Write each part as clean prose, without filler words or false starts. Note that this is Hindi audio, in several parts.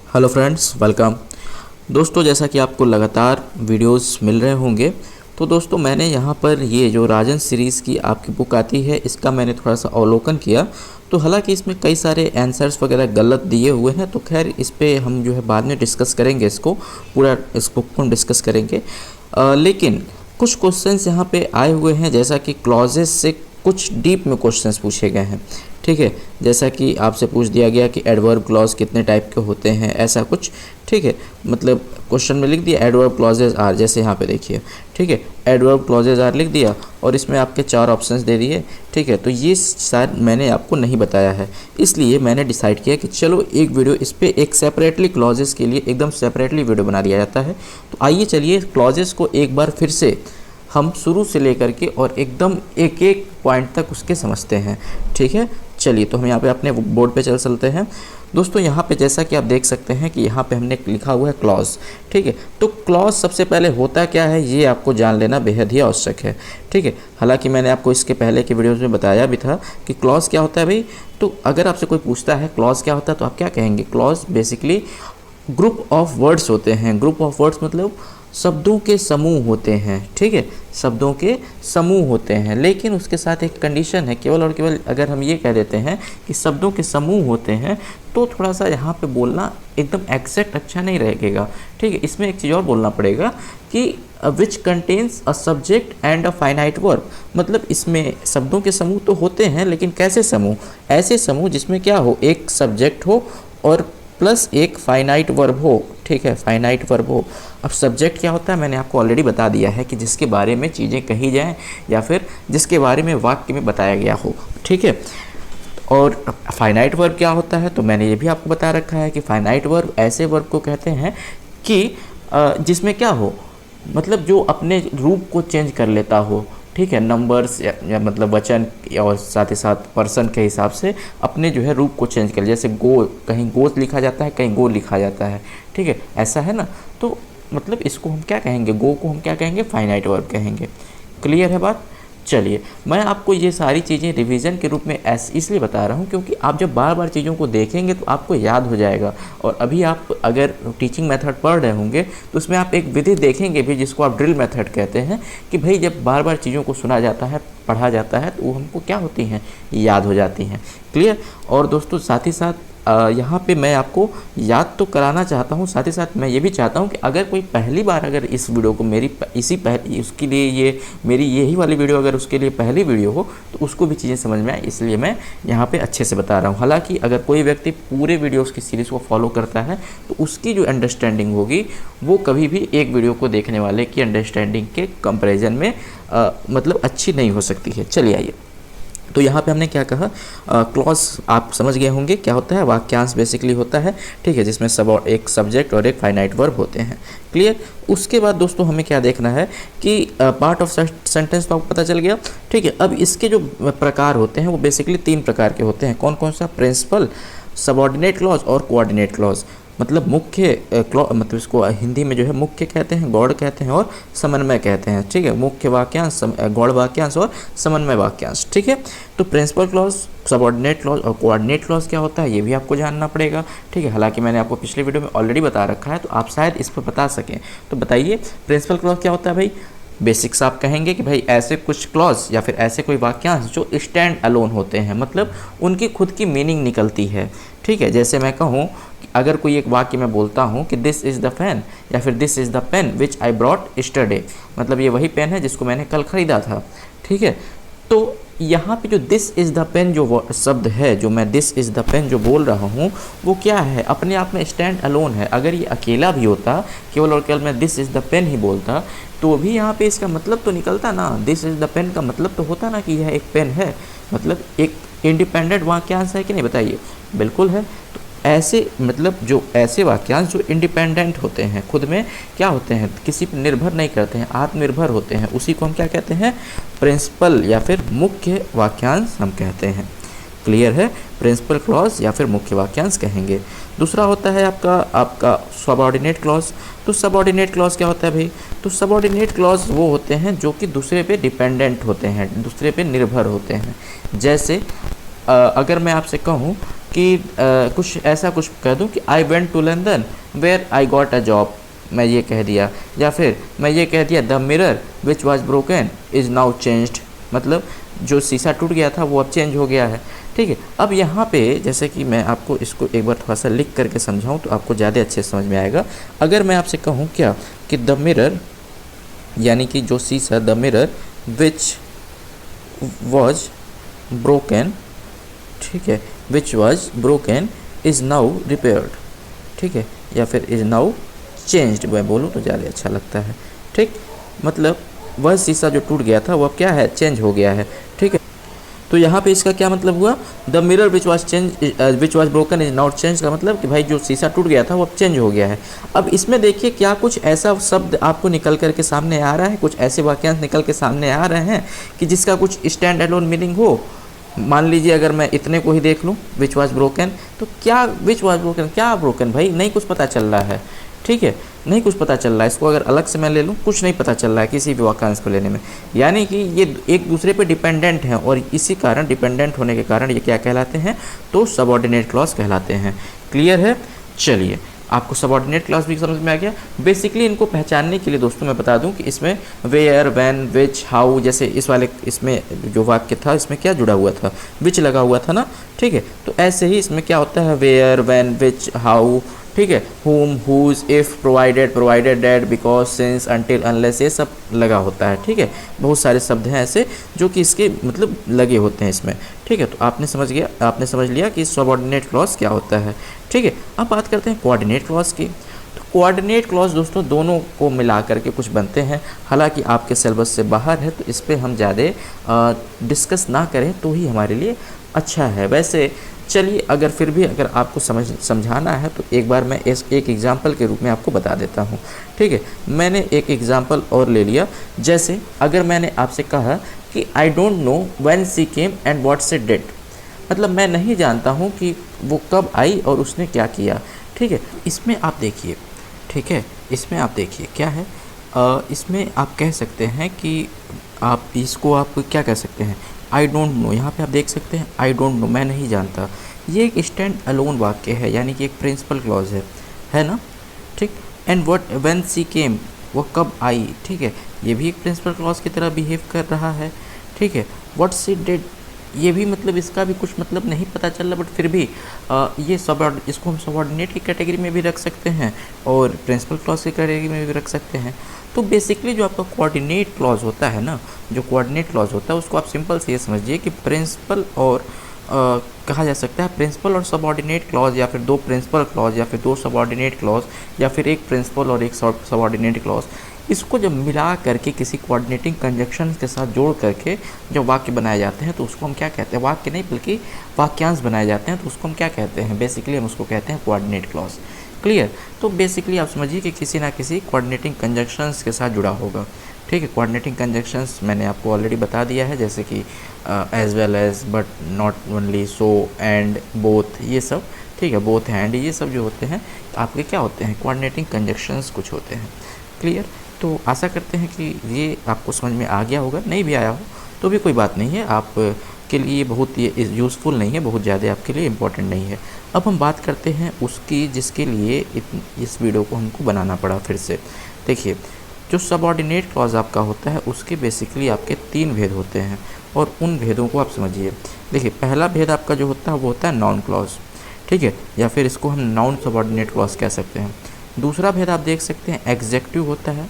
Hello friends, welcome. दोस्तों, जैसा कि आपको लगातार वीडियोस मिल रहे होंगे, तो दोस्तों मैंने यहाँ पर ये जो राजन सीरीज़ की आपकी बुक आती है, इसका मैंने थोड़ा सा अवलोकन किया। तो हालांकि इसमें कई सारे आंसर्स वगैरह गलत दिए हुए हैं, तो खैर इस पे हम जो है बाद में डिस्कस करेंगे, इसको पूरा इस बुक को हम डिस्कस करेंगे। लेकिन कुछ क्वेश्चंस यहाँ पे आए हुए हैं, जैसा कि क्लॉजेस से कुछ डीप में क्वेश्चंस पूछे गए हैं। ठीक है, जैसा कि आपसे पूछ दिया गया कि एडवर्ब क्लॉज कितने टाइप के होते हैं, ऐसा कुछ। ठीक है, मतलब क्वेश्चन में लिख दिया एडवर्ब क्लॉजेज आर, जैसे यहाँ पे देखिए। ठीक है, एडवर्ब क्लॉजेज आर लिख दिया और इसमें आपके 4 ऑप्शंस दे दिए। ठीक है, तो ये शायद मैंने आपको नहीं बताया है, इसलिए मैंने डिसाइड किया कि चलो एक वीडियो इस पर एक सेपरेटली क्लॉजेस के लिए एकदम सेपरेटली वीडियो बना दिया जाता है। तो आइए चलिए क्लॉजेस को एक बार फिर से हम शुरू से लेकर के और एकदम एक एक पॉइंट तक उसके समझते हैं। ठीक है, चलिए तो हम यहाँ पे अपने बोर्ड पे चलते हैं। दोस्तों यहाँ पे जैसा कि आप देख सकते हैं कि यहाँ पे हमने लिखा हुआ है क्लॉज। ठीक है, तो क्लॉज सबसे पहले होता क्या है ये आपको जान लेना बेहद ही आवश्यक है। ठीक है, हालांकि मैंने आपको इसके पहले के वीडियोज़ में बताया भी था कि क्लॉज क्या होता है भाई। तो अगर आपसे कोई पूछता है क्लॉज क्या होता है, तो आप क्या कहेंगे? Clause basically group of words होते हैं। ग्रुप ऑफ वर्ड्स मतलब शब्दों के समूह होते हैं। ठीक है, शब्दों के समूह होते हैं, लेकिन उसके साथ एक कंडीशन है, केवल और केवल अगर हम ये कह देते हैं कि शब्दों के समूह होते हैं, तो थोड़ा सा यहाँ पे बोलना एकदम एग्जैक्ट अच्छा नहीं रहेगा। ठीक है, इसमें एक चीज़ और बोलना पड़ेगा कि which contains a subject and a finite verb. मतलब इसमें शब्दों के समूह तो होते हैं, लेकिन कैसे समूह? ऐसे समूह जिसमें क्या हो, एक सब्जेक्ट हो और प्लस एक फाइनाइट वर्ब हो। ठीक है, फाइनाइट वर्ब हो। अब सब्जेक्ट क्या होता है मैंने आपको ऑलरेडी बता दिया है कि जिसके बारे में चीज़ें कही जाएं या फिर जिसके बारे में वाक्य में बताया गया हो। ठीक है, और फाइनाइट वर्ब क्या होता है तो मैंने ये भी आपको बता रखा है कि फाइनाइट वर्ब ऐसे वर्ब को कहते हैं कि जिसमें क्या हो, मतलब जो अपने रूप को चेंज कर लेता हो। ठीक है, नंबर्स या मतलब वचन और साथ ही साथ पर्सन के हिसाब से अपने जो है रूप को चेंज कर, जैसे गो, कहीं गोस लिखा जाता है, कहीं गो लिखा जाता है। ठीक है, ऐसा है ना। तो मतलब इसको हम क्या कहेंगे? गो को हम क्या कहेंगे? फाइनाइट वर्ब कहेंगे। क्लियर है बात? चलिए, मैं आपको ये सारी चीज़ें रिवीजन के रूप में इसलिए बता रहा हूँ क्योंकि आप जब बार बार चीज़ों को देखेंगे तो आपको याद हो जाएगा। और अभी आप अगर टीचिंग मेथड पढ़ रहे होंगे तो उसमें आप एक विधि देखेंगे भी, जिसको आप ड्रिल मेथड कहते हैं, कि भाई जब बार बार चीज़ों को सुना जाता है, पढ़ा जाता है, तो वो हमको क्या होती हैं? याद हो जाती हैं। क्लियर? और दोस्तों साथ ही साथ यहाँ पे मैं आपको याद तो कराना चाहता हूँ, साथ ही साथ मैं ये भी चाहता हूँ कि अगर कोई पहली बार अगर इस वीडियो को मेरी उसके लिए ये मेरी यही वाली वीडियो अगर उसके लिए पहली वीडियो हो तो उसको भी चीज़ें समझ में आए, इसलिए मैं यहाँ पे अच्छे से बता रहा हूँ। हालांकि अगर कोई व्यक्ति पूरे वीडियोज़ की सीरीज़ को फॉलो करता है तो उसकी जो अंडरस्टैंडिंग होगी वो कभी भी एक वीडियो को देखने वाले की अंडरस्टैंडिंग के कंपेरिजन में मतलब अच्छी नहीं हो सकती है। चलिए आइए, तो यहाँ पे हमने क्या कहा, क्लॉज आप समझ गए होंगे क्या होता है। वाक्यांश बेसिकली होता है, ठीक है, जिसमें एक सब्जेक्ट और एक फाइनाइट वर्ब होते हैं। क्लियर? उसके बाद दोस्तों हमें क्या देखना है कि पार्ट ऑफ सेंटेंस तो आपको पता चल गया। ठीक है, अब इसके जो प्रकार होते हैं वो बेसिकली 3 प्रकार के होते हैं। कौन कौन सा? प्रिंसिपल, सबऑर्डिनेट क्लॉज और कोऑर्डिनेट क्लॉज। मतलब मुख्य मतलब इसको हिंदी में जो है मुख्य कहते हैं, गौड़ कहते हैं और समन्वय कहते हैं। ठीक है, मुख्य वाक्यांश, गौड़ वाक्यांश और समन्वय वाक्यांश। ठीक है, तो प्रिंसिपल क्लॉज, सबऑर्डिनेट क्लॉज और कोऑर्डिनेट क्लॉज क्या होता है ये भी आपको जानना पड़ेगा। ठीक है, हालांकि मैंने आपको पिछले वीडियो में ऑलरेडी बता रखा है, तो आप शायद इस पर बता सकें। तो बताइए प्रिंसिपल क्लॉज क्या होता है भाई? बेसिक्स आप कहेंगे कि भाई ऐसे कुछ क्लॉज या फिर ऐसे कोई वाक्यांश जो स्टैंड अलोन होते हैं, मतलब उनकी खुद की मीनिंग निकलती है। ठीक है, जैसे मैं कहूँ कि अगर कोई एक वाक्य मैं बोलता हूँ कि दिस इज़ द फैन या फिर this is the pen which I brought yesterday, मतलब ये वही पेन है जिसको मैंने कल ख़रीदा था। ठीक है, तो यहाँ पे जो दिस इज़ द पेन जो शब्द है, जो मैं दिस इज़ द पेन जो बोल रहा हूँ, वो क्या है? अपने आप में स्टैंड अलोन है। अगर ये अकेला भी होता, केवल और केवल मैं दिस इज़ द पेन ही बोलता, तो भी यहाँ पे इसका मतलब तो निकलता ना। दिस इज़ द पेन का मतलब तो होता ना कि यह एक पेन है, मतलब एक इंडिपेंडेंट वाक्यांश है कि नहीं? बताइए। बिल्कुल है। तो ऐसे मतलब जो ऐसे वाक्यांश जो इंडिपेंडेंट होते हैं, खुद में क्या होते हैं, किसी पर निर्भर नहीं करते हैं, आत्मनिर्भर होते हैं, उसी को हम क्या कहते हैं? प्रिंसिपल या फिर मुख्य वाक्यांश हम कहते हैं। क्लियर है? प्रिंसिपल क्लॉज या फिर मुख्य वाक्यांश कहेंगे। दूसरा होता है आपका सबऑर्डिनेट क्लॉज। तो सबऑर्डिनेट क्लॉज क्या होता है भाई? तो सबऑर्डिनेट क्लॉज वो होते हैं जो कि दूसरे पे डिपेंडेंट होते हैं, दूसरे पे निर्भर होते हैं। जैसे अगर मैं आपसे कहूँ कि कुछ ऐसा कुछ कह दूँ कि I went to London where I got a job, मैं ये कह दिया, या फिर मैं ये कह दिया the mirror which was broken is now changed, मतलब जो शीशा टूट गया था वो अब चेंज हो गया है। ठीक है, अब यहाँ पे जैसे कि मैं आपको इसको एक बार थोड़ा सा लिख करके समझाऊँ तो आपको ज़्यादा अच्छे समझ में आएगा। अगर मैं आपसे कहूँ क्या कि द मिरर, यानी कि जो शीशा, the mirror which was broken, ठीक है, which was broken is now repaired, ठीक है, या फिर इज़ नाउ चेंज्ड मैं बोलूँ तो ज़्यादा अच्छा लगता है। ठीक, मतलब वह शीशा जो टूट गया था वो अब क्या है, चेंज हो गया है। ठीक है, तो यहाँ पे इसका क्या मतलब हुआ, the mirror which was broken is not change, का मतलब कि भाई जो शीशा टूट गया था वो अब चेंज हो गया है। अब इसमें देखिए क्या कुछ ऐसा शब्द आपको निकल करके सामने आ रहा है, कुछ ऐसे वाक्यांश निकल के सामने आ रहे हैं कि जिसका कुछ स्टैंड अलोन मीनिंग हो। मान लीजिए अगर मैं इतने को ही देख लूँ, विच वॉज ब्रोकन, तो क्या विच वॉज ब्रोकन, क्या ब्रोकन, भाई नहीं कुछ पता चल रहा है। ठीक है, नहीं कुछ पता चल रहा है। इसको अगर अलग से मैं ले लूँ, कुछ नहीं पता चल रहा है किसी भी वाक्यांश को लेने में, यानी कि ये एक दूसरे पे डिपेंडेंट हैं, और इसी कारण डिपेंडेंट होने के कारण ये क्या कहलाते हैं, तो सबऑर्डिनेट क्लॉज कहलाते हैं। क्लियर है? चलिए, आपको सबऑर्डिनेट क्लॉज भी समझ में आ गया। बेसिकली इनको पहचानने के लिए दोस्तों मैं बता दूं कि इसमें वेयर, व्हेन, विच, हाउ, जैसे इस वाले इसमें जो वाक्य था इसमें क्या जुड़ा हुआ था, विच लगा हुआ था ना। ठीक है, तो ऐसे ही इसमें क्या होता है, वेयर, व्हेन, विच, हाउ, ठीक है, whom, whose, if, provided, provided that, because, since, until, unless, ये सब लगा होता है। ठीक है, बहुत सारे शब्द हैं ऐसे जो कि इसके मतलब लगे होते हैं इसमें। ठीक है, तो आपने समझ लिया कि सबऑर्डिनेट क्लॉज क्या होता है। ठीक है, अब बात करते हैं कोऑर्डिनेट क्लॉज की। तो कोऑर्डिनेट क्लॉज दोस्तों दोनों को मिला करके कुछ बनते हैं, हालांकि आपके सिलेबस से बाहर है तो इस पर हम ज़्यादा डिस्कस ना करें तो ही हमारे लिए अच्छा है। वैसे चलिए, अगर फिर भी अगर आपको समझाना है तो एक बार मैं एक एग्जाम्पल के रूप में आपको बता देता हूँ। ठीक है, मैंने एक एग्जाम्पल और ले लिया, जैसे अगर मैंने आपसे कहा कि I don't know when she came and what she did, मतलब मैं नहीं जानता हूँ कि वो कब आई और उसने क्या किया। ठीक है, इसमें आप देखिए, ठीक है, इसमें आप देखिए क्या है, इसमें आप कह सकते हैं कि आप इसको आप क्या कह सकते हैं, आई डोंट नो। यहाँ पे आप देख सकते हैं आई डोंट नो, मैं नहीं जानता। ये एक स्टैंड अलोन वाक्य है, यानी कि एक प्रिंसिपल क्लॉज है ना। ठीक, and what when she came, वो कब आई। ठीक है, ये भी एक प्रिंसिपल क्लॉज की तरह बिहेव कर रहा है। ठीक है, व्हाट शी डिड, ये भी मतलब इसका भी कुछ मतलब नहीं पता चल रहा, बट फिर भी ये इसको हम सबऑर्डिनेट की कैटेगरी में भी रख सकते हैं और प्रिंसिपल क्लॉज की कैटेगरी में भी रख सकते हैं। तो बेसिकली जो आपका कोऑर्डिनेट क्लॉज होता है ना, जो कोऑर्डिनेट क्लॉज होता है उसको आप सिंपल से ये समझिए कि प्रिंसिपल और कहा जा सकता है प्रिंसिपल और सबऑर्डिनेट क्लॉज, या फिर दो प्रिंसिपल क्लॉज, या फिर दो सबऑर्डिनेट क्लॉज, या फिर एक प्रिंसिपल और एक सबऑर्डिनेट क्लॉज, इसको जब मिला करके किसी कोऑर्डिनेटिंग कंजक्शन के साथ जोड़ करके जब वाक्य बनाए जाते हैं तो उसको हम क्या कहते हैं, वाक्य नहीं बल्कि वाक्यांश बनाए जाते हैं तो उसको हम क्या कहते हैं, बेसिकली हम उसको कहते हैं कोऑर्डिनेट क्लॉज। क्लियर? तो बेसिकली आप समझिए कि किसी ना किसी कोऑर्डिनेटिंग कंजक्शंस के साथ जुड़ा होगा। ठीक है, कोऑर्डिनेटिंग कंजक्शंस मैंने आपको ऑलरेडी बता दिया है, जैसे कि as well as, but not only, so, and, both, ये सब। ठीक है, बोथ, एंड, ये सब जो होते हैं आपके क्या होते हैं, कोऑर्डिनेटिंग कंजक्शंस कुछ होते हैं। क्लियर? तो आशा करते हैं कि ये आपको समझ में आ गया होगा, नहीं भी आया हो तो भी कोई बात नहीं है, आप के लिए बहुत ये यूज़फुल नहीं है, बहुत ज़्यादा आपके लिए इम्पोर्टेंट नहीं है। अब हम बात करते हैं उसकी जिसके लिए इस वीडियो को हमको बनाना पड़ा फिर से। देखिए, जो सबऑर्डिनेट क्लॉज आपका होता है उसके बेसिकली आपके 3 भेद होते हैं और उन भेदों को आप समझिए। देखिए, पहला भेद आपका जो होता है वो होता है नाउन क्लॉज। ठीक है, या फिर इसको हम नाउन सबऑर्डिनेट क्लॉज कह सकते हैं। दूसरा भेद आप देख सकते हैं एग्जेक्टिव होता है,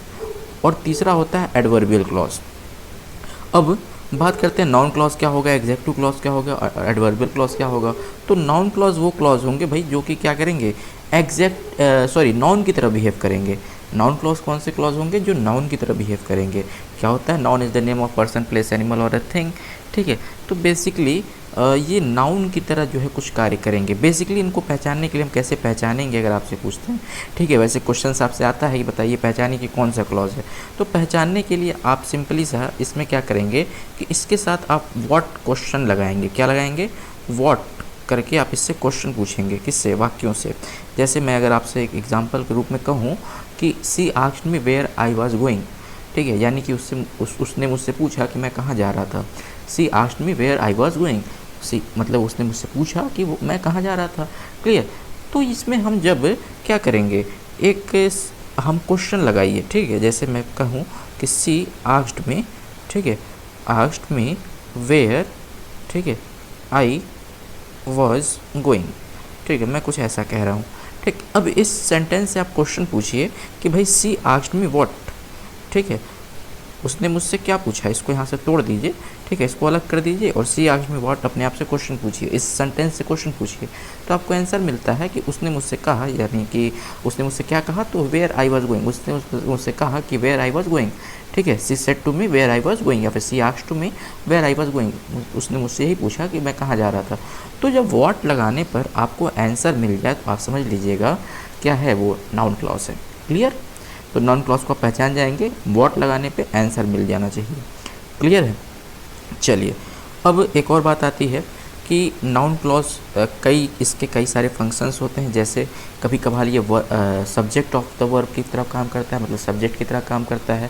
और तीसरा होता है एडवर्बियल क्लॉज। अब बात करते हैं नाउन क्लॉज क्या होगा, एग्जेक्टिव क्लॉज क्या होगा और एडवर्बियल क्लॉज क्या होगा। तो नाउन क्लॉज वो क्लॉज होंगे भाई जो कि क्या करेंगे, नाउन की तरह बिहेव करेंगे। नाउन क्लॉज कौन से क्लॉज होंगे, जो नाउन की तरह बिहेव करेंगे। क्या होता है, noun is the name of person, place, animal और अ थिंग। ठीक है, तो बेसिकली ये नाउन की तरह जो है कुछ कार्य करेंगे। बेसिकली इनको पहचानने के लिए हम कैसे पहचानेंगे अगर आपसे पूछते हैं। ठीक है, वैसे क्वेश्चन आपसे आता है कि बताइए पहचानिए कि कौन सा क्लॉज है। तो पहचानने के लिए आप सिंपली सा इसमें क्या करेंगे कि इसके साथ आप व्हाट क्वेश्चन लगाएंगे। क्या लगाएंगे, व्हाट करके आप इससे क्वेश्चन पूछेंगे, किससे, वाक्यों से। जैसे मैं अगर आपसे एक एग्जांपल के रूप में कहूँ कि she asked me where I was going. ठीक है, यानी कि उसने मुझसे पूछा कि मैं कहाँ जा रहा था। She asked me where I was going, she मतलब उसने मुझसे पूछा कि वो मैं कहाँ जा रहा था। क्लियर। तो इसमें हम जब क्या करेंगे, हम क्वेश्चन लगाइए, ठीक है। जैसे मैं कहूँ कि सी आस्क्ड मी, ठीक है, आस्क्ड मी वेयर, ठीक है, आई वॉज गोइंग, ठीक है, मैं कुछ ऐसा कह रहा हूँ, ठीक। अब इस सेंटेंस से आप क्वेश्चन पूछिए कि भाई सी आस्क्ड मी व्हाट, ठीक है, उसने मुझसे क्या पूछा, इसको यहाँ से तोड़ दीजिए, ठीक है, इसको अलग कर दीजिए और सी आस्क्ड मी व्हाट अपने आप से क्वेश्चन पूछिए, इस सेंटेंस से क्वेश्चन पूछिए, तो आपको आंसर मिलता है कि उसने मुझसे कहा, यानी कि उसने मुझसे क्या कहा, तो वेयर आई वॉज गोइंग, उसने मुझसे कहा कि वेयर आई वॉज गोइंग, ठीक है। She said to me where I was going, या फिर she asked to me where I was going, उसने मुझसे यही पूछा कि मैं कहाँ जा रहा था। तो जब व्हाट लगाने पर आपको आंसर मिल जाए तो आप समझ लीजिएगा क्या है, वो नाउन क्लॉज है। क्लियर। तो नाउन क्लॉज को आप पहचान जाएंगे, व्हाट लगाने पे आंसर मिल जाना चाहिए। क्लियर है। चलिए, अब एक और बात आती है कि नाउन क्लॉज इसके कई सारे फंक्शंस होते हैं। जैसे कभी कभार ये सब्जेक्ट ऑफ द वर्ब की तरह काम करता है, मतलब सब्जेक्ट की तरह काम करता है।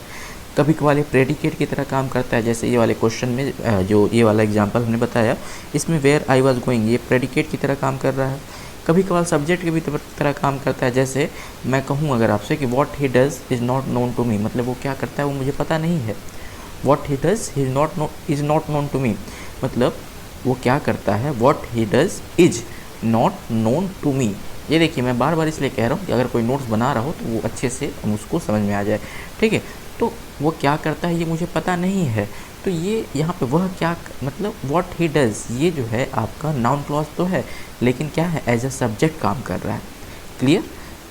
कभी कभार ये प्रेडिकेट की तरह काम करता है, जैसे ये वाले क्वेश्चन में जो ये वाला एग्जांपल हमने बताया, इसमें वेयर आई वाज गोइंग, ये प्रेडिकेट की तरह काम कर रहा है। कभी कभार सब्जेक्ट की भी तरह काम करता है। जैसे मैं कहूँ अगर आपसे कि what he does is not known to me, मतलब वो क्या करता है वो मुझे पता नहीं है। What he does is not known to me, मतलब वो क्या करता है, what he does is not known to me. ये देखिए, मैं बार बार इसलिए कह रहा हूँ कि अगर कोई नोट्स बना रहा हो तो वो अच्छे से उसको समझ में आ जाए, ठीक है। तो वो क्या करता है ये मुझे पता नहीं है, तो ये यहाँ पे वह क्या, मतलब व्हाट ही डज़, ये जो है आपका नाउन क्लॉज तो है, लेकिन क्या है, एज अ सब्जेक्ट काम कर रहा है। क्लियर।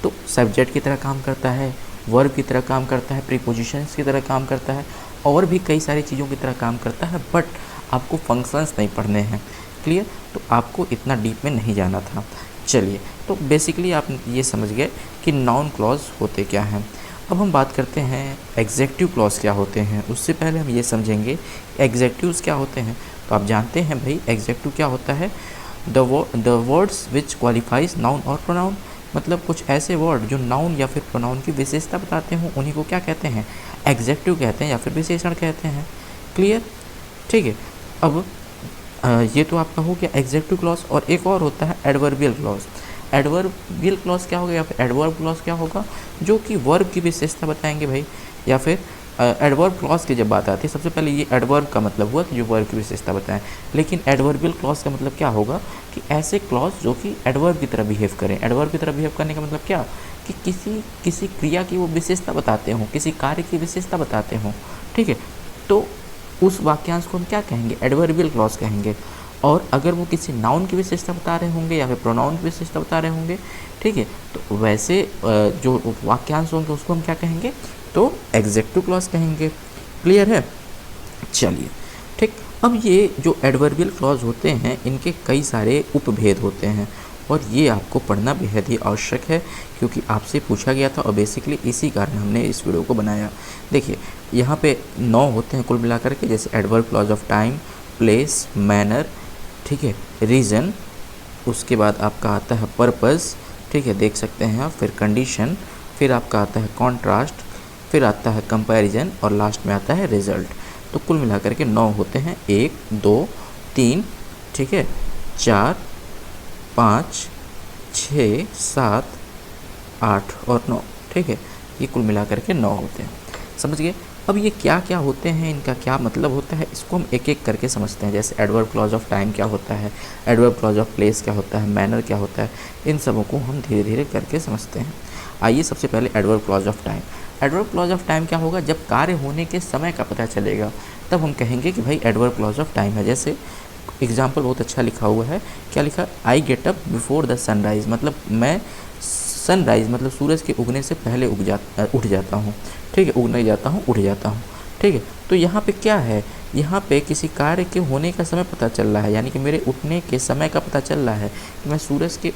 तो सब्जेक्ट की तरह काम करता है, वर्ब की तरह काम करता है, प्रीपोजिशंस की तरह काम करता है, और भी कई सारी चीज़ों की तरह काम करता है, बट आपको फंक्शंस नहीं पढ़ने हैं। क्लियर। तो आपको इतना डीप में नहीं जाना था। चलिए, तो बेसिकली आप ये समझ गए कि नाउन क्लॉज होते क्या हैं। अब हम बात करते हैं एग्जेक्टिव क्लॉज क्या होते हैं। उससे पहले हम ये समझेंगे एग्जेक्टिव्स क्या होते हैं। तो आप जानते हैं भाई एग्जेक्टिव क्या होता है, the words which qualifies noun और प्रोनाउन, मतलब कुछ ऐसे वर्ड जो नाउन या फिर प्रोनाउन की विशेषता बताते हों, उन्हीं को क्या कहते हैं, एग्जेक्टिव कहते हैं या फिर विशेषण कहते हैं। क्लियर। ठीक है। अब ये तो आपका हो गया एग्जेक्टिव क्लॉज, और एक और होता है एडवर्बियल क्लॉज। एडवर्बियल क्लॉज क्या होगा या फिर एडवर्ब क्लॉज क्या होगा, जो कि वर्ब की विशेषता बताएंगे भाई। या फिर एडवर्ब क्लॉज की जब बात आती है, सबसे पहले ये एडवर्ब का मतलब हुआ कि जो वर्ब की विशेषता बताएं, लेकिन एडवर्बियल क्लॉज का मतलब क्या होगा कि ऐसे क्लॉज जो कि एडवर्ब की तरह बिहेव करें। एडवर्ब की तरह बिहेव करने का मतलब क्या, कि किसी क्रिया की वो विशेषता बताते हों, किसी कार्य की विशेषता बताते हों, ठीक है। तो उस वाक्यांश को हम क्या कहेंगे, एडवर्बियल क्लॉज कहेंगे। और अगर वो किसी नाउन की विशेषता बता रहे होंगे या फिर प्रोनाउन की विशेषता बता रहे होंगे, ठीक है, तो वैसे जो वाक्यांश होंगे उसको हम क्या कहेंगे, तो एग्जेक्टिव क्लॉज कहेंगे। क्लियर है। चलिए, ठीक। अब ये जो एडवर्बियल क्लॉज होते हैं इनके कई सारे उपभेद होते हैं, और ये आपको पढ़ना बेहद ही आवश्यक है, क्योंकि आपसे पूछा गया था और बेसिकली इसी कारण हमने इस वीडियो को बनाया। देखिए, यहाँ पे 9 होते हैं कुल मिलाकर के, जैसे adverb clause of time, place, manner, ठीक है, रीज़न, उसके बाद आपका आता है पर्पस, ठीक है, देख सकते हैं आप, फिर कंडीशन, फिर आपका आता है कॉन्ट्रास्ट, फिर आता है कंपैरिजन, और लास्ट में आता है रिजल्ट। तो कुल मिलाकर के 9 होते हैं, 1 2 3, ठीक है, 4 5 6 7 8 और 9, ठीक है, ये कुल मिलाकर के 9 होते हैं। समझ गए। अब ये क्या क्या होते हैं, इनका क्या मतलब होता है, इसको हम एक एक करके समझते हैं। जैसे एडवर्ब क्लॉज ऑफ टाइम क्या होता है, एडवर्ब क्लॉज ऑफ प्लेस क्या होता है, मैनर क्या होता है, इन सबों को हम धीरे धीरे करके समझते हैं। आइए सबसे पहले adverb clause of time. Adverb clause of time क्या होगा, जब कार्य होने के समय का पता चलेगा तब हम कहेंगे कि भाई एडवर्ब क्लॉज ऑफ टाइम है। जैसे एग्जाम्पल बहुत अच्छा लिखा हुआ है, क्या लिखा, I get up before the sunrise, मतलब मैं सनराइज़ मतलब सूरज के उगने से पहले उठ जाता हूँ, ठीक है, उगने जाता हूँ, उठ जाता हूँ, ठीक है। तो यहाँ पे क्या है, यहाँ पे किसी कार्य के होने का समय पता चल रहा है, यानी कि मेरे उठने के समय का पता चल रहा है कि मैं सूरज के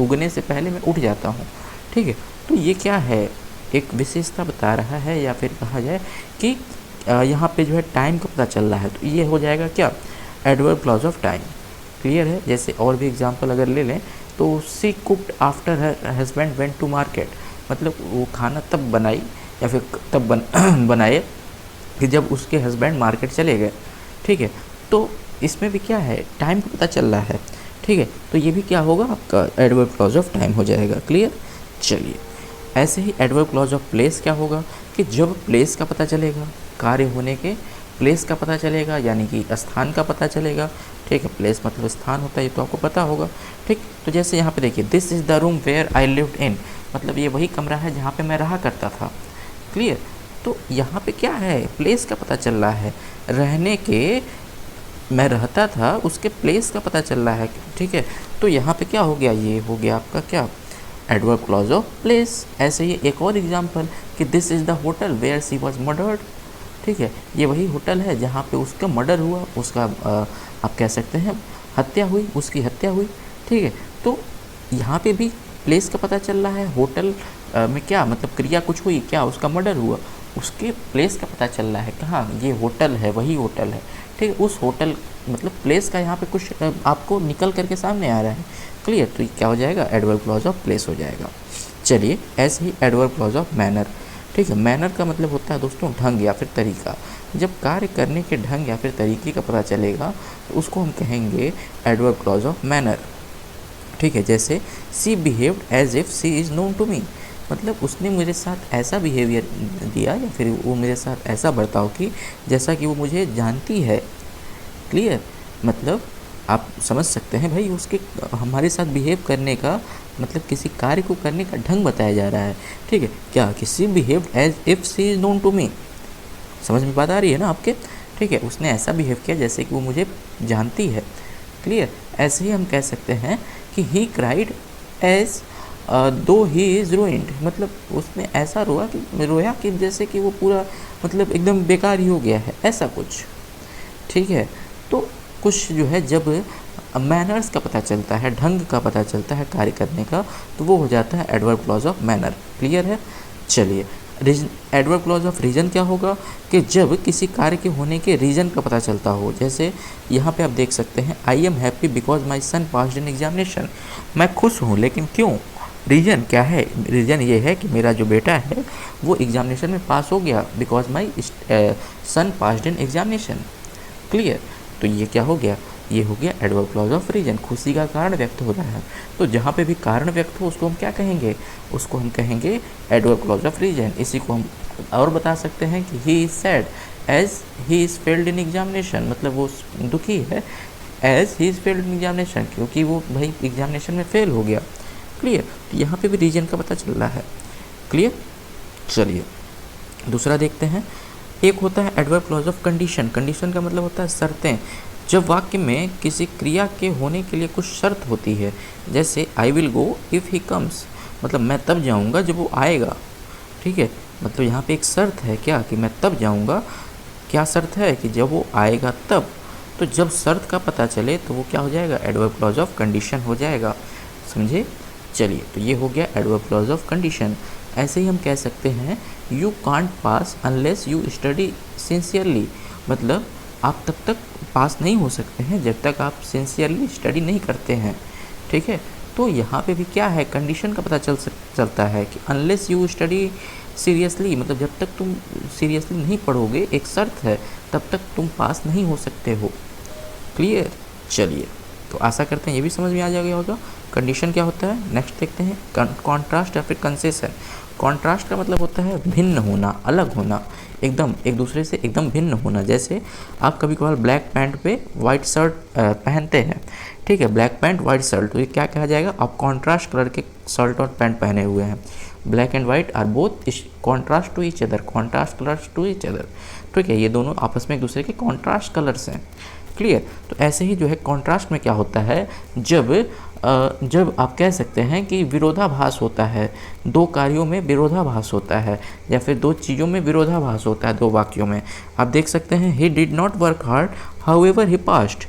उगने से पहले मैं उठ जाता हूँ, ठीक है। तो ये क्या है, एक विशेषता बता रहा है, या फिर कहा जाए कि यहाँ पे जो है टाइम का पता चल रहा है, तो ये हो जाएगा क्या, adverb clause of time. Clear है। जैसे और भी एग्जांपल अगर ले लें तो she cooked after her husband went to market, मतलब वो खाना तब बनाई या फिर तब बनाए कि जब उसके हस्बैंड मार्केट चले गए, ठीक है। तो इसमें भी क्या है, टाइम का पता चल रहा है, ठीक है। तो ये भी क्या होगा, आपका एडवर्ब क्लॉज ऑफ टाइम हो जाएगा। क्लियर। चलिए, ऐसे ही एडवर्ब क्लॉज ऑफ प्लेस क्या होगा कि जब प्लेस का पता चलेगा, कार्य होने के प्लेस का पता चलेगा, यानी कि स्थान का पता चलेगा, ठीक है। प्लेस मतलब स्थान होता है, ये तो आपको पता होगा, ठीक। तो जैसे यहाँ पे देखिए, this is the room where I lived in, मतलब ये वही कमरा है जहाँ पे मैं रहा करता था। क्लियर। तो यहाँ पे क्या है, प्लेस का पता चल रहा है, रहने के, मैं रहता था उसके प्लेस का पता चल रहा है, ठीक है। तो यहाँ पे क्या हो गया, ये हो गया आपका क्या, एडवर्ब क्लॉज ऑफ प्लेस। ऐसे ही एक और एग्जांपल कि this is the hotel where she was murdered, ठीक है। ये वही होटल है जहाँ पे उसका मर्डर हुआ, उसका आप कह सकते हैं हत्या हुई, उसकी हत्या हुई, ठीक है। तो यहाँ पे भी प्लेस का पता चल रहा है, होटल में क्या मतलब क्रिया कुछ हुई, क्या उसका मर्डर हुआ, उसके प्लेस का पता चल रहा है, कहाँ, ये होटल है, वही होटल है, ठीक है। उस होटल मतलब प्लेस का यहाँ पे कुछ आपको निकल करके सामने आ रहा है। क्लियर। तो ये क्या हो जाएगा, एडवर्ब क्लॉज ऑफ प्लेस हो जाएगा। चलिए, ऐसे ही एडवर्ब क्लॉज ऑफ मैनर, ठीक है। मैनर का मतलब होता है दोस्तों ढंग या फिर तरीका। जब कार्य करने के ढंग या फिर तरीके का पता चलेगा तो उसको हम कहेंगे एडवर्ब क्लॉज ऑफ मैनर, ठीक है। जैसे she behaved as if she is known to me, मतलब उसने मेरे साथ ऐसा बिहेवियर दिया या फिर वो मेरे साथ ऐसा बर्ताव की जैसा कि वो मुझे जानती है। क्लियर। मतलब आप समझ सकते हैं भाई, उसके हमारे साथ बिहेव करने का मतलब किसी कार्य को करने का ढंग बताया जा रहा है, ठीक है। क्या, कि she behaved as if she is known to me, समझ में बात आ रही है ना आपके, ठीक है। उसने ऐसा बिहेव किया जैसे कि वो मुझे जानती है। क्लियर। ऐसे ही हम कह सकते हैं कि ही क्राइड एज दो ही इज़ रूइंड, मतलब उसने ऐसा रोया कि जैसे कि वो पूरा मतलब एकदम बेकार ही हो गया है, ऐसा कुछ, ठीक है। तो कुछ जो है, जब मैनर्स का पता चलता है, ढंग का पता चलता है कार्य करने का, तो वो हो जाता है adverb clause of manner. Clear है। चलिए, एडवर्ब क्लॉज ऑफ रीज़न क्या होगा कि जब किसी कार्य के होने के रीज़न का पता चलता हो। जैसे यहाँ पे आप देख सकते हैं, I am happy because my son passed in examination, मैं खुश हूँ लेकिन क्यों, रीज़न क्या है, रीज़न ये है कि मेरा जो बेटा है वो एग्जामिनेशन में पास हो गया, because my son passed in examination. Clear. तो ये क्या हो गया, ये हो गया एडवर्ब क्लॉज ऑफ रीजन, खुशी का कारण व्यक्त हो रहा है। तो जहाँ पे भी कारण व्यक्त हो उसको हम क्या कहेंगे, उसको हम कहेंगे एडवर्ब क्लॉज ऑफ रीजन। इसी को हम और बता सकते हैं कि he is sad as he is failed in examination, मतलब वो दुखी है, as he is failed in examination, क्योंकि वो भाई एग्जामिनेशन में फेल हो गया। क्लियर। तो यहाँ पे भी रीजन का पता चल रहा है। क्लियर। चलिए, दूसरा देखते हैं। एक होता है adverb clause of condition. Condition का मतलब होता है शर्तें। जब वाक्य में किसी क्रिया के होने के लिए कुछ शर्त होती है, जैसे I will go if he comes, मतलब मैं तब जाऊंगा जब वो आएगा, ठीक है। मतलब यहाँ पे एक शर्त है क्या, कि मैं तब जाऊंगा, क्या शर्त है कि जब वो आएगा तब। तो जब शर्त का पता चले तो वो क्या हो जाएगा, एडवर्ब क्लॉज ऑफ कंडीशन हो जाएगा। समझे। चलिए, तो ये हो गया एडवर्ब क्लॉज ऑफ कंडीशन। ऐसे ही हम कह सकते हैं you can't pass unless you study sincerely, मतलब आप तब तक पास नहीं हो सकते हैं जब तक आप सिंसियरली स्टडी नहीं करते हैं, ठीक है। तो यहाँ पे भी क्या है, कंडीशन का पता चलता है कि अनलेस यू स्टडी सीरियसली, मतलब जब तक तुम सीरियसली नहीं पढ़ोगे, एक शर्त है, तब तक तुम पास नहीं हो सकते हो। क्लियर। चलिए, तो आशा करते हैं ये भी समझ में आ जाएगा होगा कंडीशन क्या होता है। नेक्स्ट देखते हैं कॉन्ट्रास्ट या फिर कंसेशन। कॉन्ट्रास्ट का मतलब होता है भिन्न होना, अलग होना, एकदम एक दूसरे से एकदम भिन्न होना। जैसे आप कभी कभार ब्लैक पैंट पे वाइट शर्ट पहनते हैं, ठीक है, ब्लैक पैंट वाइट शर्ट, तो ये क्या कहा जाएगा, आप कॉन्ट्रास्ट कलर के शर्ट और पैंट पहने हुए हैं। Black and white are both contrast to each other, contrast colours to each other, ठीक है। ये दोनों आपस में एक दूसरे के कॉन्ट्रास्ट कलर्स हैं। क्लियर। तो ऐसे ही जो है कॉन्ट्रास्ट में क्या होता है, जब आप कह सकते हैं कि विरोधाभास होता है, दो कार्यों में विरोधाभास होता है, या फिर दो चीज़ों में विरोधाभास होता है, दो वाक्यों में। आप देख सकते हैं he did not work hard however he passed,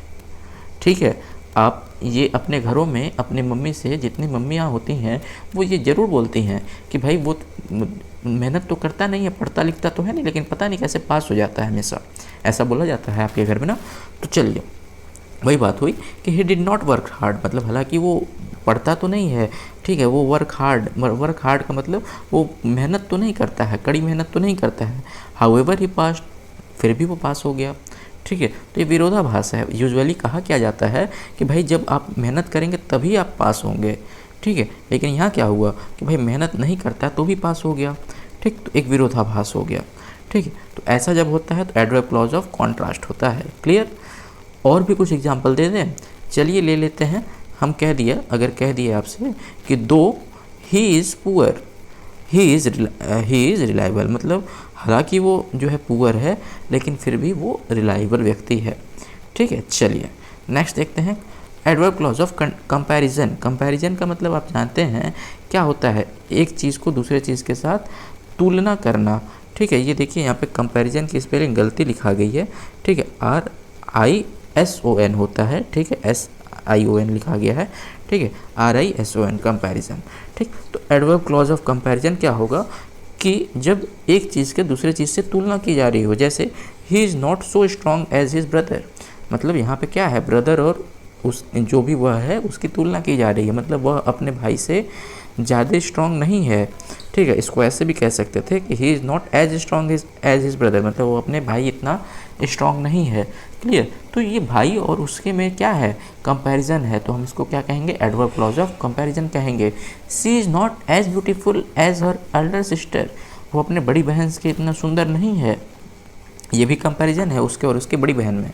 ठीक है। आप ये अपने घरों में अपनी मम्मी से, जितनी मम्मियाँ होती हैं वो ये ज़रूर बोलती हैं कि भाई वो मेहनत तो करता नहीं है, पढ़ता लिखता तो है नहीं, लेकिन पता नहीं कैसे पास हो जाता है हमेशा, ऐसा बोला जाता है आपके घर में ना। तो चलिए, वही बात हुई कि he did not work hard, मतलब हालांकि वो पढ़ता तो नहीं है, ठीक है, वो वर्क हार्ड का मतलब वो मेहनत तो नहीं करता है, कड़ी मेहनत तो नहीं करता है। हाउएवर ही पास्ड, फिर भी वो पास हो गया, ठीक है। तो ये विरोधाभास है। यूजुअली कहा क्या जाता है कि भाई जब आप मेहनत करेंगे तभी आप पास होंगे, ठीक है। लेकिन यहाँ क्या हुआ कि भाई मेहनत नहीं करता तो भी पास हो गया, ठीक। तो एक विरोधाभास हो गया, ठीक है। तो ऐसा जब होता है तो एडवर्ब क्लॉज ऑफ कॉन्ट्रास्ट होता है। क्लियर। और भी कुछ एग्जाम्पल दे दें, चलिए ले लेते हैं। हम कह दिया, अगर कह दिए आपसे कि दो he is poor he is reliable, मतलब हालांकि वो जो है पुअर है लेकिन फिर भी वो रिलायबल व्यक्ति है, ठीक है। चलिए नेक्स्ट देखते हैं adverb clause of comparison. Comparison का मतलब आप जानते हैं क्या होता है, एक चीज़ को दूसरे चीज़ के साथ तुलना करना, ठीक है। ये देखिए यहाँ पे कंपैरिजन की स्पेलिंग गलती लिखा गई है, ठीक है। RISON होता है, ठीक है। SION लिखा गया है, ठीक है। RISON कंपैरिजन, ठीक। तो एडवर्ब क्लॉज ऑफ कंपैरिजन क्या होगा कि जब एक चीज़ के दूसरे चीज़ से तुलना की जा रही हो, जैसे he is not so strong as his brother, मतलब यहाँ पे क्या है, ब्रदर और उस जो भी वह है उसकी तुलना की जा रही है, मतलब वह अपने भाई से ज़्यादा स्ट्रॉन्ग नहीं है, ठीक है। इसको ऐसे भी कह सकते थे कि he is not as strong as his brother, मतलब वो अपने भाई इतना स्ट्रॉन्ग नहीं है। क्लियर। तो ये भाई और उसके में क्या है, कंपैरिजन है, तो हम इसको क्या कहेंगे, एडवर्ब क्लॉज ऑफ कंपैरिजन कहेंगे। She is not as beautiful as her elder sister, वो अपने बड़ी बहन के इतना सुंदर नहीं है, ये भी कंपैरिजन है उसके और उसके बड़ी बहन में।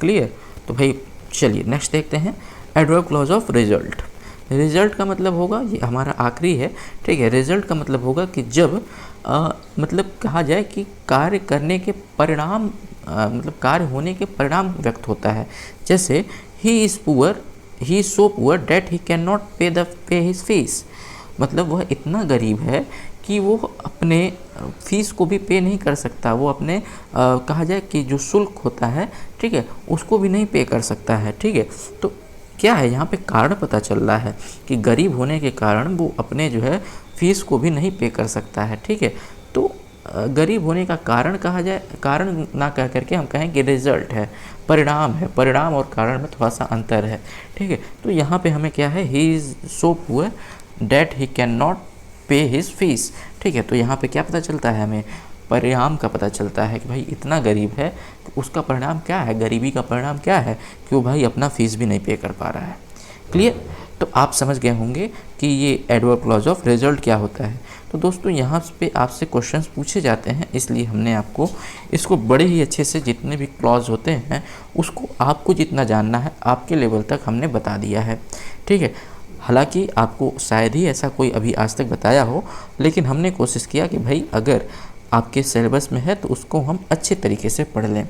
क्लियर। तो भाई चलिए नेक्स्ट देखते हैं adverb clause of result. Result का मतलब होगा, ये हमारा आखिरी है, ठीक है। रिजल्ट का मतलब होगा कि जब मतलब कहा जाए कि कार्य करने के परिणाम मतलब कार्य होने के परिणाम व्यक्त होता है। जैसे he is so poor that he can not pay his fees, मतलब वह इतना गरीब है कि वो अपने फीस को भी पे नहीं कर सकता, वो अपने कहा जाए कि जो शुल्क होता है, ठीक है, उसको भी नहीं पे कर सकता है, ठीक है। तो क्या है यहाँ पे कारण पता चल रहा है कि गरीब होने के कारण वो अपने जो है फीस को भी नहीं पे कर सकता है, ठीक है। तो गरीब होने का कारण कहा जाए, कारण ना कह करके हम कहें कि रिजल्ट है, परिणाम है। परिणाम और कारण में थोड़ा सा अंतर है, ठीक है। तो यहाँ पे हमें क्या है, he is so poor that he can not pay his fees, ठीक है। तो यहाँ पे क्या पता चलता है, हमें परिणाम का पता चलता है कि भाई इतना गरीब है, तो उसका परिणाम क्या है, गरीबी का परिणाम क्या है कि वो भाई अपना फीस भी नहीं पे कर पा रहा है। क्लियर। तो आप समझ गए होंगे कि ये एडवर्ब क्लॉज ऑफ रिजल्ट क्या होता है। तो दोस्तों यहाँ पे आपसे क्वेश्चंस पूछे जाते हैं, इसलिए हमने आपको इसको बड़े ही अच्छे से जितने भी क्लॉज होते हैं उसको आपको जितना जानना है आपके लेवल तक हमने बता दिया है, ठीक है। हालांकि आपको शायद ही ऐसा कोई अभी आज तक बताया हो, लेकिन हमने कोशिश किया कि भाई अगर आपके सिलेबस में है तो उसको हम अच्छे तरीके से पढ़ लें।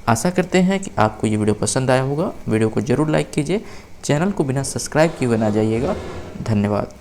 आशा करते हैं कि आपको ये वीडियो पसंद आया होगा। वीडियो को ज़रूर लाइक कीजिए, चैनल को बिना सब्सक्राइब किए हुए ना जाइएगा। धन्यवाद।